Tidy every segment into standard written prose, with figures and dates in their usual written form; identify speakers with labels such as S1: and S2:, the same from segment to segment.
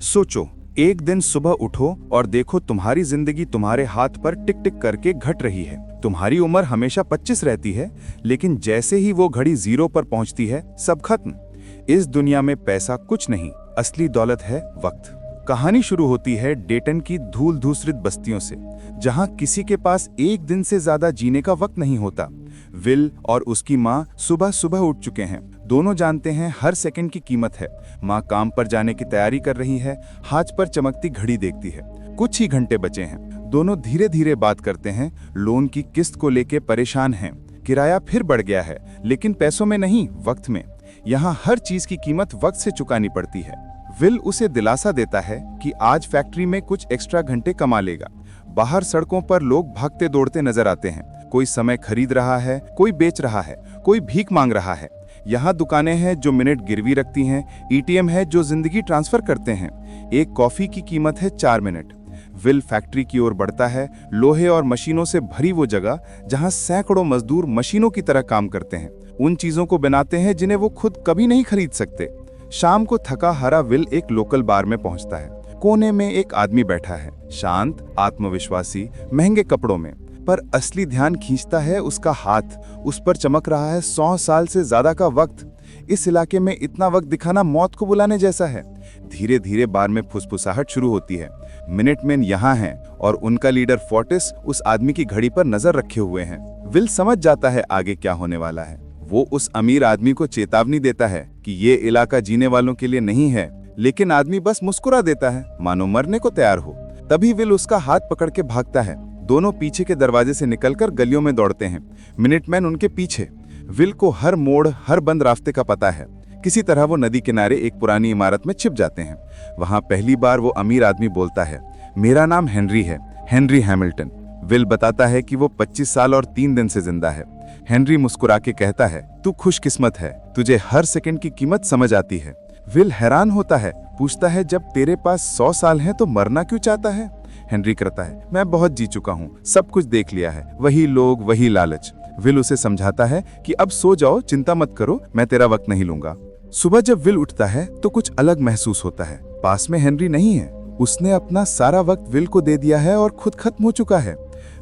S1: सोचो, एक दिन सुबह उठो और देखो तुम्हारी जिंदगी तुम्हारे हाथ पर टिक टिक करके घट रही है। तुम्हारी उम्र हमेशा 25 रहती है, लेकिन जैसे ही वो घड़ी 0 पर पहुंचती है, सब खत्म। इस दुनिया में पैसा कुछ नहीं, असली दौलत है वक्त। कहानी शुरू होती है डेटन की धूल धूसरित बस्तियों से, जहां किसी के पास एक दिन से ज्यादा जीने का वक्त नहीं होता। विल और उसकी माँ सुबह सुबह उठ चुके हैं। दोनों जानते हैं हर सेकंड की कीमत है। माँ काम पर जाने की तैयारी कर रही है, हाथ पर चमकती घड़ी देखती है। कुछ ही घंटे बचे हैं। दोनों धीरे धीरे बात करते हैं। लोन की किस्त को लेके परेशान हैं। किराया फिर बढ़ गया है, लेकिन पैसों में नहीं, वक्त में। यहाँ हर चीज की कीमत वक्त से चुकानी पड़ती है। विल उसे दिलासा देता है कि आज फैक्ट्री में कुछ एक्स्ट्रा घंटे कमा लेगा। बाहर सड़कों पर लोग भागते दौड़ते नजर आते हैं। कोई समय खरीद रहा है, कोई बेच रहा है, कोई भीख मांग रहा है। यहाँ दुकानें हैं जो मिनट गिरवी रखती हैं, एटीएम है जो जिंदगी ट्रांसफर करते हैं। एक कॉफी की कीमत है 4 मिनट। विल फैक्ट्री की ओर बढ़ता है, लोहे और मशीनों से भरी वो जगह जहाँ सैकड़ों मजदूर मशीनों की तरह काम करते हैं। उन चीजों को बनाते हैं जिन्हें वो खुद कभी नहीं खरीद सकते। शाम को थका हारा विल एक लोकल बार में पहुंचता है। कोने में एक आदमी बैठा है, शांत, आत्मविश्वासी, महंगे कपड़ों में। पर असली ध्यान खींचता है उसका हाथ। उस पर चमक रहा है 100 साल से ज्यादा का वक्त। इस इलाके में इतना वक्त दिखाना मौत को बुलाने जैसा है। धीरे धीरे बार में फुसफुसाहट शुरू होती है। मिनटमैन यहाँ हैं और उनका लीडर फोर्टिस उस आदमी की घड़ी पर नजर रखे हुए हैं। विल समझ जाता है आगे क्या होने वाला है। वो उस अमीर आदमी को चेतावनी देता है कि ये इलाका जीने वालों के लिए नहीं है, लेकिन आदमी बस मुस्कुरा देता है, मानो मरने को तैयार हो। तभी विल उसका हाथ पकड़ के भागता है। दोनों पीछे के दरवाजे से निकलकर गलियों में दौड़ते हैं, मिनटमैन उनके पीछे। विल को हर मोड़, हर बंद रास्ते का पता है। किसी तरह वो नदी किनारे एक पुरानी इमारत में छिप जाते हैं। वहां पहली बार वो अमीर आदमी बोलता है, मेरा नाम हेनरी है, हेनरी हैमिल्टन। विल बताता है कि वो 25 साल और 3 दिन से जिंदा है। हेनरी मुस्कुरा के कहता है, तू खुशकिस्मत है, तुझे हर सेकंड की कीमत समझ आती है। विल हैरान होता है, पूछता है, जब तेरे पास 100 साल हैं तो मरना क्यों चाहता है? हेनरी कहता है, मैं बहुत जी चुका हूँ, सब कुछ देख लिया है, वही लोग, वही लालच। विल उसे समझाता है कि अब सो जाओ, चिंता मत करो, मैं तेरा वक्त नहीं लूंगा। सुबह जब विल उठता है तो कुछ अलग महसूस होता है। पास में हेनरी नहीं है। उसने अपना सारा वक्त विल को दे दिया है और खुद खत्म हो चुका है।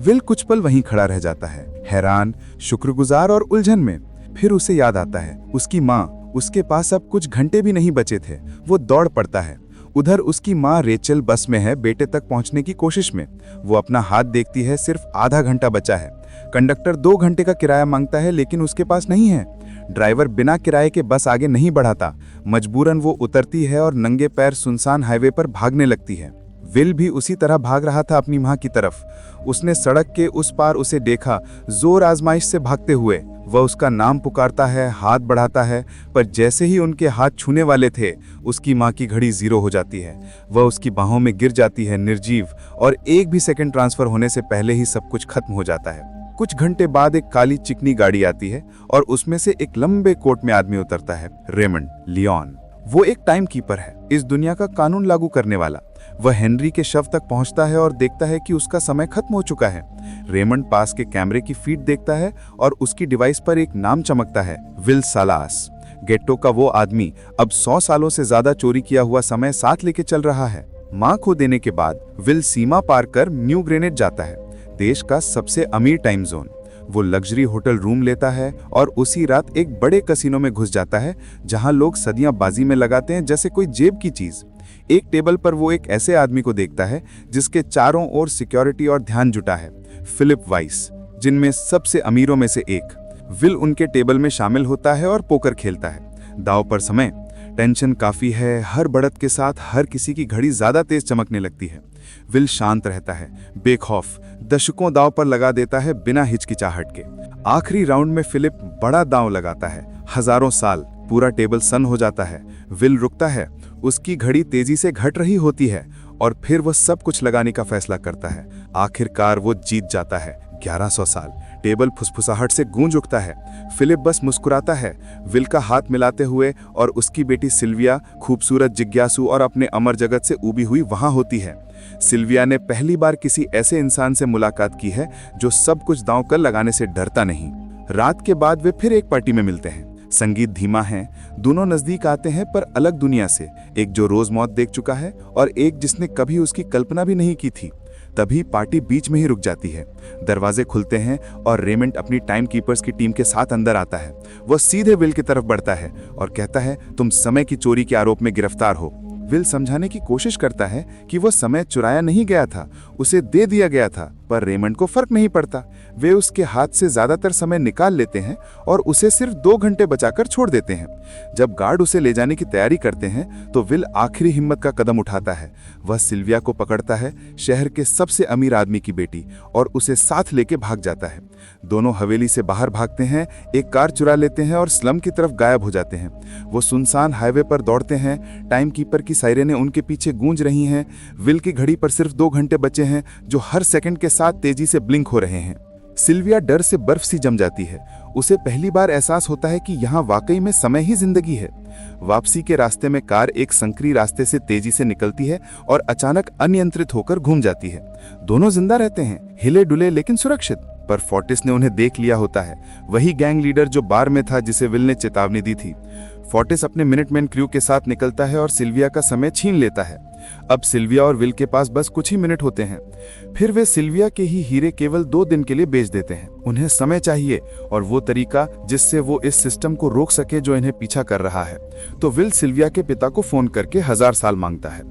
S1: विल कुछ पल वहीं खड़ा रह जाता है, हैरान, शुक्रगुजार और उलझन में। फिर उसे याद आता है उसकी माँ। उसके पास अब कुछ घंटे भी नहीं बचे थे। वो दौड़ पड़ता है। उधर उसकी माँ रेचल बस में है, बेटे तक पहुंचने की कोशिश में। वो अपना हाथ देखती है, सिर्फ आधा घंटा बचा है। कंडक्टर 2 घंटे का किराया मांगता है, लेकिन उसके पास नहीं है। ड्राइवर बिना किराए के बस आगे नहीं बढ़ाता। मजबूरन वो उतरती है और नंगे पैर सुनसान हाईवे पर भागने लगती है। विल भी उसी तरह भाग रहा था अपनी माँ की तरफ। उसने सड़क के उस पार उसे देखा, जोर आजमाइश से भागते हुए। वह उसका नाम पुकारता है, हाथ बढ़ाता है, पर जैसे ही उनके हाथ छूने वाले थे, उसकी माँ की घड़ी 0 हो जाती है। वह उसकी बाहों में गिर जाती है, निर्जीव, और एक भी सेकंड ट्रांसफर होने से पहले ही सब कुछ खत्म हो जाता है। कुछ घंटे बाद एक काली चिकनी गाड़ी आती है और उसमें से एक लंबे कोट में आदमी उतरता है, रेमंड लियोन। वो एक टाइम कीपर है, इस दुनिया का कानून लागू करने वाला। वह हेनरी के शव तक पहुंचता है और देखता है कि उसका समय खत्म हो चुका है। रेमंड पास के कैमरे की फीड देखता है और उसकी डिवाइस पर एक नाम चमकता है, विल सालास। गेट्टो का वो आदमी अब 100 सालों से ज्यादा चोरी किया हुआ समय साथ लेके चल रहा है। मां खो देने के बाद विल सीमा पार कर न्यू ग्रेनेड जाता है, देश का सबसे अमीर टाइम जोन। वो लग्जरी होटल रूम लेता है और उसी रात एक बड़े कसिनो में घुस जाता है, जहां लोग सदियां बाजी में लगाते हैं जैसे कोई जेब की चीज। एक टेबल पर वो एक ऐसे आदमी को देखता है जिसके चारों ओर सिक्योरिटी और ध्यान जुटा है, फिलिप वाइस, जिनमें सबसे अमीरों में से एक। विल उनके टेबल में शामिल होता है और पोकर खेलता है। दांव पर समय। टेंशन काफी है। हर बढ़त के साथ हर किसी की घड़ी ज्यादा तेज चमकने लगती है। विल शांत रहता है, बेखौफ, दशकों दांव पर लगा देता है बिना हिचकिचाहट के। आखिरी राउंड में फिलिप बड़ा दांव लगाता है, हजारों साल। पूरा टेबल सन हो जाता है। विल रुकता है, उसकी घड़ी तेजी से घट रही होती है और फिर वह सब कुछ लगाने का फैसला करता है। आखिरकार वो जीत जाता है। 1100 साल। टेबल फुसफुसाहट से गूंज उठता है। फिलिप बस मुस्कुराता है, विल का हाथ मिलाते हुए, और उसकी बेटी सिल्विया, खूबसूरत, जिज्ञासु और अपने अमर जगत से उबी हुई, वहां होती है। सिल्विया ने पहली बार किसी ऐसे इंसान से मुलाकात की है जो सब कुछ दांव कर लगाने से डरता नहीं। रात के बाद वे फिर एक पार्टी में मिलते हैं। संगीत धीमा है। दोनों नजदीक आते हैं पर अलग दुनिया से, एक जो रोज मौत देख चुका है और एक जिसने कभी उसकी कल्पना भी नहीं की थी। तभी पार्टी बीच में ही रुक जाती है। दरवाजे खुलते हैं और रेमंड अपनी टाइम कीपर्स की टीम के साथ अंदर आता है। वह सीधे विल की तरफ बढ़ता है और कहता है, तुम समय की चोरी के आरोप में गिरफ्तार हो। विल समझाने की कोशिश करता है कि वो समय चुराया नहीं गया था, उसे दे दिया गया था, पर रेमंड को फर्क नहीं पड़ता। वे उसके हाथ से ज्यादातर समय निकाल लेते हैं और उसे सिर्फ 2 घंटे बचाकर छोड़ देते हैं। जब गार्ड उसे ले जाने की तैयारी करते हैं तो विल आखिरी हिम्मत का कदम उठाता है। वह सिल्विया को पकड़ता है, शहर के सबसे अमीर आदमी की बेटी, और उसे साथ लेके भाग जाता है। दोनों हवेली से बाहर भागते हैं, एक कार चुरा लेते हैं और स्लम की तरफ गायब हो जाते हैं। वो सुनसान हाईवे पर दौड़ते हैं। टाइम कीपर की सायरेनें उनके पीछे गूंज रही हैं। विल की घड़ी पर सिर्फ 2 घंटे बचे हैं, जो हर सेकंड के साथ तेजी से ब्लिंक हो रहे हैं। सिल्विया डर से बर्फ सी जम जाती है। उसे पहली बार एहसास होता है कि यहाँ वाकई में समय ही जिंदगी है। वापसी के रास्ते में कार एक संकरी रास्ते से तेजी से निकलती है और अचानक अनियंत्रित होकर घूम जाती है। दोनों जिंदा रहते हैं, हिले डुले लेकिन सुरक्षित। पर फोर्टिस ने उन्हें देख लिया होता है, वही गैंग लीडर जो बार में था जिसे विल ने चेतावनी दी थी। फोर्टिस अपने मिनटमैन क्रू के साथ निकलता है और सिल्विया का समय छीन लेता है। अब सिल्विया और विल के पास बस कुछ ही मिनट होते हैं। फिर वे सिल्विया के ही हीरे केवल 2 दिन के लिए बेच देते हैं। उन्हें समय चाहिए और वो तरीका जिससे वो इस सिस्टम को रोक सके जो इन्हें पीछा कर रहा है। तो विल सिल्विया के पिता को फोन करके 1000 साल मांगता है।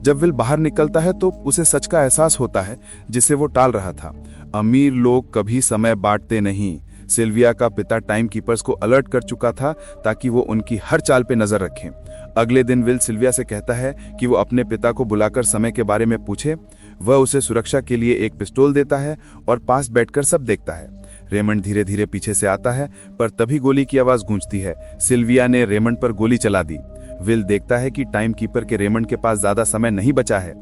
S1: जब विल बाहर निकलता है तो उसे सच का एहसास होता है जिसे वो टाल रहा था। अमीर लोग कभी समय बांटते नहीं। सिल्विया का पिता टाइम कीपर्स को अलर्ट कर चुका था ताकि वो उनकी हर चाल पे नजर रखें। अगले दिन विल सिल्विया से कहता है कि वो अपने पिता को बुलाकर समय के बारे में पूछे। वह उसे सुरक्षा के लिए एक पिस्तौल देता है और पास बैठकर सब देखता है। रेमंड धीरे धीरे पीछे से आता है, पर तभी गोली की आवाज गूंजती है। सिल्विया ने रेमंड पर गोली चला दी। विल देखता है कि टाइम कीपर के रेमंड के पास ज्यादा समय नहीं बचा है।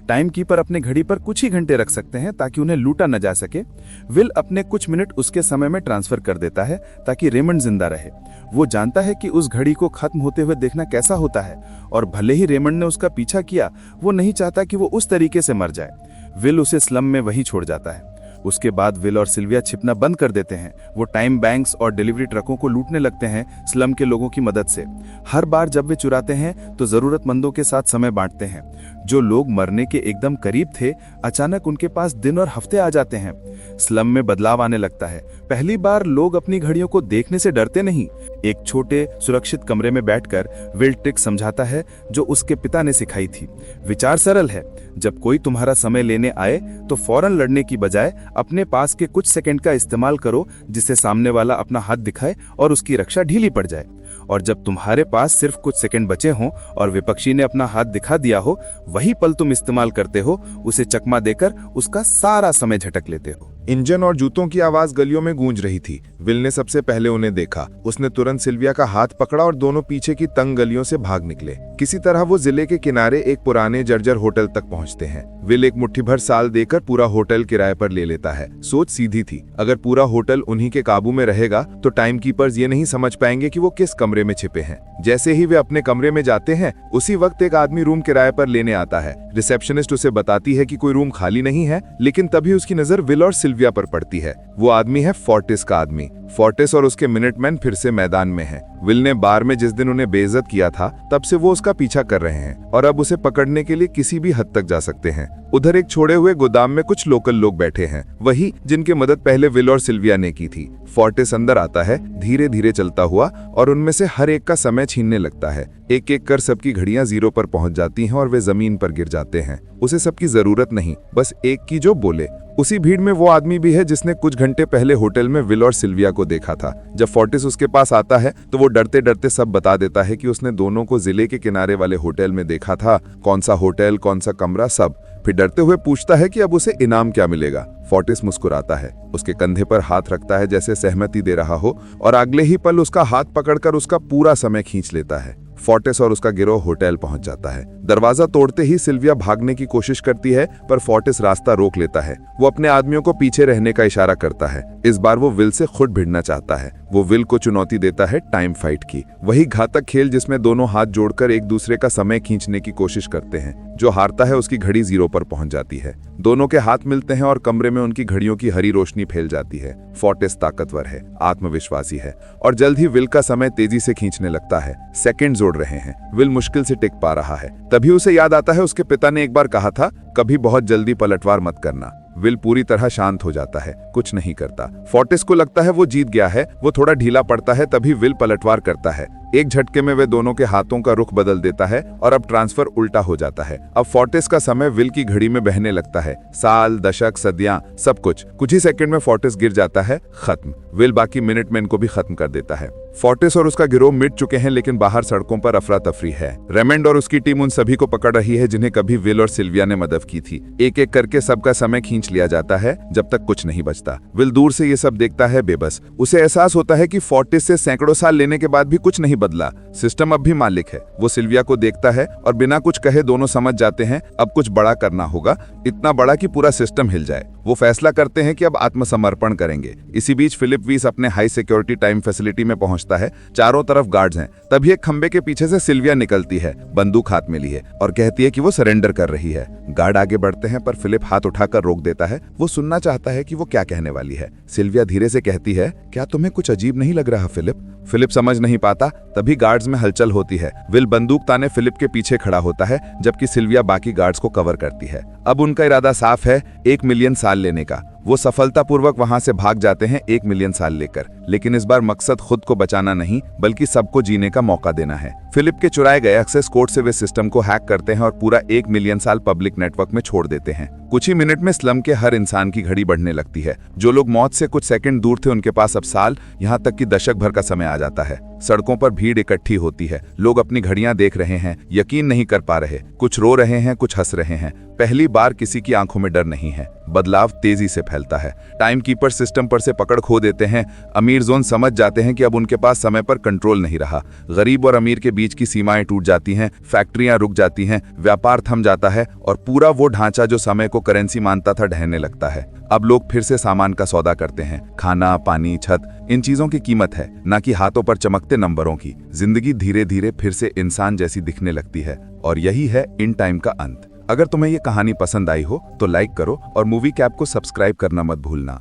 S1: टाइम कीपर अपने घड़ी पर कुछ ही घंटे रख सकते हैं ताकि उन्हें लूटा न जा सके। विल अपने कुछ मिनट उसके समय में ट्रांसफर कर देता है ताकि रेमंड जिंदा रहे। वो जानता है कि उस घड़ी को खत्म होते हुए देखना कैसा होता है, और भले ही रेमंड ने उसका पीछा किया, वो नहीं चाहता कि वो उस तरीके से मर जाए। विल उसे स्लम में वहीं छोड़ जाता है। उसके बाद विल और सिल्विया छिपना बंद कर देते हैं। वो टाइम बैंक्स और डिलीवरी ट्रकों को लूटने लगते हैं स्लम के लोगों की मदद से। हर बार जब वे चुराते हैं तो जरूरतमंदों के साथ समय बांटते हैं। जो लोग मरने के एकदम करीब थे, अचानक उनके पास दिन और हफ्ते आ जाते हैं। स्लम में बदलाव आने लगता है। पहली बार लोग अपनी घड़ियों को देखने से डरते नहीं। एक छोटे सुरक्षित कमरे में बैठकर विल ट्रिक समझाता है जो उसके पिता ने सिखाई थी। विचार सरल है, जब कोई तुम्हारा समय लेने आए तो फौरन लड़ने की बजाय अपने पास के कुछ सेकंड का इस्तेमाल करो जिससे सामने वाला अपना हाथ दिखाए और उसकी रक्षा ढीली पड़ जाए। और जब तुम्हारे पास सिर्फ कुछ सेकंड बचे हों और विपक्षी ने अपना हाथ दिखा दिया हो, वही पल तुम इस्तेमाल करते हो, उसे चकमा देकर उसका सारा समय झटक लेते हो।
S2: इंजन और जूतों की आवाज गलियों में गूंज रही थी। विल ने सबसे पहले उन्हें देखा। उसने तुरंत सिल्विया का हाथ पकड़ा और दोनों पीछे की तंग गलियों से भाग निकले। किसी तरह वो जिले के किनारे एक पुराने जर्जर होटल तक पहुंचते हैं। विल एक मुट्ठी भर साल देकर पूरा होटल किराए पर ले लेता है। सोच सीधी थी, अगर पूरा होटल उन्हीं के काबू में रहेगा तो टाइम कीपर्स ये नहीं समझ पाएंगे कि वो किस कमरे में छिपे हैं। जैसे ही वे अपने कमरे में जाते हैं, उसी वक्त एक आदमी रूम किराए पर लेने आता है। रिसेप्शनिस्ट उसे बताती है कि कोई रूम खाली नहीं है, लेकिन तभी उसकी नजर विल और सिल्विया पर पड़ती है। वो आदमी है फोर्टिस का आदमी। फोर्टिस और उसके मिनटमैन फिर से मैदान में हैं। विल ने बार में जिस दिन उन्हें बेइज्जत किया था, तब से वो उसका पीछा कर रहे हैं और अब उसे पकड़ने के लिए किसी भी हद तक जा सकते हैं। उधर एक छोड़े हुए गोदाम में कुछ लोकल लोग बैठे हैं, वही जिनकी मदद पहले विल और सिल्विया ने की थी। फोर्टिस अंदर आता है, धीरे धीरे चलता हुआ, और उनमें से हर एक का समय छीनने लगता है। एक एक कर सबकी घड़ियां 0 पर पहुंच जाती हैं और वे जमीन पर गिर जाते हैं। उसे सबकी जरूरत नहीं, बस एक की जो बोले। उसी भीड़ में वो आदमी भी है जिसने कुछ घंटे पहले होटल में विल और सिल्विया को देखा था। जब फोर्टिस उसके पास आता है तो वो डरते डरते सब बता देता है कि उसने दोनों को जिले के किनारे वाले होटल में देखा था, कौन सा होटल, कौन सा कमरा, सब। फिर डरते हुए पूछता है कि अब उसे इनाम क्या मिलेगा। फोर्टिस मुस्कुराता है, उसके कंधे पर हाथ रखता है जैसे सहमति दे रहा हो, और अगले ही पल उसका हाथ पकड़कर उसका पूरा समय खींच लेता है। फोर्टिस और उसका गिरोह होटल पहुंच जाता है। दरवाजा तोड़ते ही सिल्विया भागने की कोशिश करती है, पर फोर्टिस रास्ता रोक लेता है। वो अपने आदमियों को पीछे रहने का इशारा करता है। इस बार वो विल से खुद भिड़ना चाहता है, वो विल को चुनौती देता है टाइम फाइट की, वही घातक खेल जिसमें दोनों हाथ जोड़कर एक दूसरे का समय खींचने की कोशिश करते हैं। जो हारता है उसकी घड़ी 0 पर पहुंच जाती है। दोनों के हाथ मिलते हैं और कमरे में उनकी घड़ियों की हरी रोशनी फैल जाती है। फोर्टिस ताकतवर है, आत्मविश्वासी है और जल्द ही विल का समय तेजी से खींचने लगता है। सेकंड जोड़ रहे हैं, विल मुश्किल से टिक पा रहा है। तभी उसे याद आता है उसके पिता ने एक बार कहा था, कभी बहुत जल्दी पलटवार मत करना। विल पूरी तरह शांत हो जाता है, कुछ नहीं करता। फोर्टिस को लगता है वो जीत गया है। वो थोड़ा ढीला पड़ता है, तभी विल पलटवार करता है। एक झटके में वे दोनों के हाथों का रुख बदल देता है और अब ट्रांसफर उल्टा हो जाता है। अब फोर्टिस का समय विल की घड़ी में बहने लगता है। साल, दशक, सदियां, सब कुछ ही सेकंड में फोर्टिस गिर जाता है, खत्म। विल बाकी मिनट में इनको भी खत्म कर देता है। फोर्टिस और उसका गिरोह मिट चुके हैं, लेकिन बाहर सड़कों पर अफरा तफरी है। रेमंड और उसकी टीम उन सभी को पकड़ रही है जिन्हें कभी विल और सिल्विया ने मदद की थी। एक एक करके सबका समय खींच लिया जाता है जब तक कुछ नहीं बचता। विल दूर से ये सब देखता है बेबस। उसे एहसास होता है कि फोर्टिस से सैकड़ों साल लेने के बाद भी कुछ नहीं बदला। सिस्टम अब भी मालिक है। वो सिल्विया को देखता है और बिना कुछ कहे दोनों समझ जाते हैं अब कुछ बड़ा करना होगा, इतना बड़ा कि पूरा सिस्टम हिल जाए। वो फैसला करते हैं कि अब आत्मसमर्पण करेंगे। इसी बीच फिलिप वीस अपने हाई सिक्योरिटी टाइम फैसिलिटी में पहुंचता है। चारों तरफ गार्ड्स हैं। तभी एक खंबे के पीछे से सिल्विया निकलती है, बंदूक हाथ में लिए, और कहती है कि वो सरेंडर कर रही है। गार्ड आगे बढ़ते हैं पर फिलिप हाथ उठाकर रोक देता है। वो सुनना चाहता है कि वो क्या कहने वाली है। सिल्विया धीरे से कहती है, क्या तुम्हें कुछ अजीब नहीं लग रहा फिलिप? फिलिप समझ नहीं पाता। तभी गार्ड्स में हलचल होती है। विल बंदूक ताने फिलिप के पीछे खड़ा होता है, जबकि सिल्विया बाकी गार्ड्स को कवर करती है। अब उनका इरादा साफ है, 1 मिलियन साल लेने का। वो सफलतापूर्वक वहां से भाग जाते हैं 1 मिलियन साल लेकर। लेकिन इस बार मकसद खुद को बचाना नहीं, बल्कि सबको जीने का मौका देना है। फिलिप के चुराए गए एक्सेस कोड से वे सिस्टम को हैक करते हैं और पूरा 1 मिलियन साल पब्लिक नेटवर्क में छोड़ देते हैं। कुछ ही मिनट में स्लम के हर इंसान की घड़ी बढ़ने लगती है। जो लोग मौत से कुछ सेकंड दूर थे उनके पास अब साल, यहाँ तक कि दशक भर का समय आ जाता है। सड़कों पर भीड़ इकट्ठी होती है। लोग अपनी घड़ियां देख रहे हैं, यकीन नहीं कर पा रहे। कुछ रो रहे हैं, कुछ हंस रहे हैं। पहली बार किसी की आंखों में डर नहीं है। बदलाव तेजी से फैलता है। टाइम कीपर सिस्टम पर से पकड़ खो देते हैं। अमीर जोन समझ जाते हैं कि अब उनके पास समय पर कंट्रोल नहीं रहा। गरीब और अमीर के बीच की सीमाएं टूट जाती हैं। फैक्ट्रियां रुक जाती हैं, व्यापार थम जाता है और पूरा वो ढांचा जो समय को करेंसी मानता था ढहने लगता है। अब लोग फिर से सामान का सौदा करते हैं। खाना, पानी, छत, इन चीजों की कीमत है, ना कि हाथों पर चमकते नंबरों की। जिंदगी धीरे धीरे फिर से इंसान जैसी दिखने लगती है और यही है इन टाइम का अंत। अगर तुम्हें ये कहानी पसंद आई हो तो लाइक करो और मूवी कैप को सब्सक्राइब करना मत भूलना।